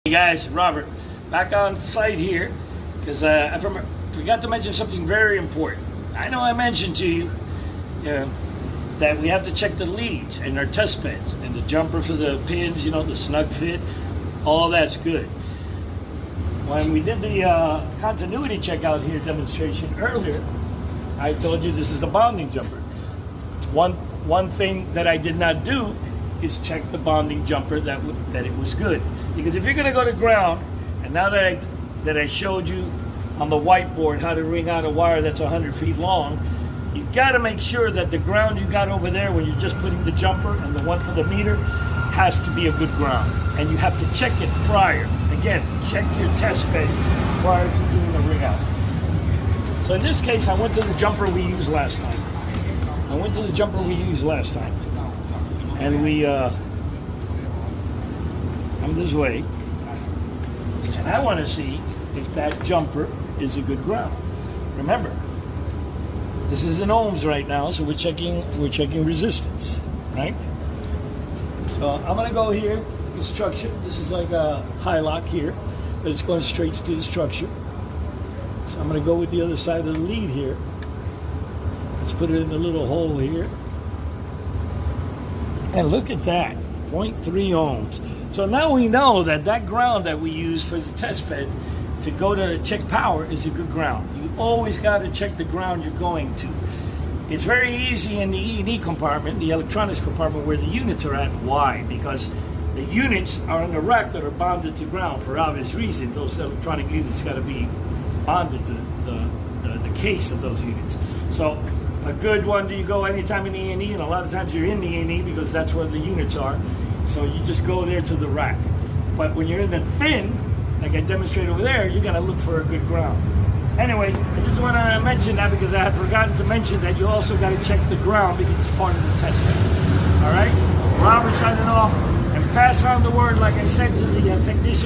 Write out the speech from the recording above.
Hey guys, Robert, back on site here because I forgot to mention something very important. I know I mentioned to you, that we have to check the leads and our test beds and the jumper for the pins, the snug fit, all that's good. When we did the continuity check out here demonstration earlier, I told you this is a bonding jumper. One thing that I did not do is check the bonding jumper that it was good. Because if you're going to go to ground, and now that I showed you on the whiteboard how to ring out a wire that's 100 feet long, you got to make sure that the ground you got over there when you're just putting the jumper and the one for the meter has to be a good ground. And you have to check it prior. Again, check your test bed prior to doing the ring out. So in this case, I went to the jumper we used last time. And we come this way, and I want to see if that jumper is a good ground. Remember, this is in ohms right now, so we're checking resistance, right? So I'm going to go here, the structure. This is like a high lock here, but it's going straight to the structure. So I'm going to go with the other side of the lead here. Let's put it in the little hole here. And look at that, 0.3 ohms. So now we know that ground that we use for the test bed to go to check power is a good ground. You always got to check the ground you're going to. It's very easy in the E&E compartment, the electronics compartment, where the units are at. Why? Because the units are on the rack that are bonded to ground for obvious reason. Those electronic units got to be bonded to the case of those units. So a good one, do you go anytime in E&E? And a lot of times you're in the E&E because that's where the units are. So you just go there to the rack. But when you're in the thin, like I demonstrated over there, you gotta look for a good ground. Anyway, I just want to mention that because I had forgotten to mention that you also gotta check the ground because it's part of the test bed. All right? Robert signing off, and pass on the word like I said to the technician.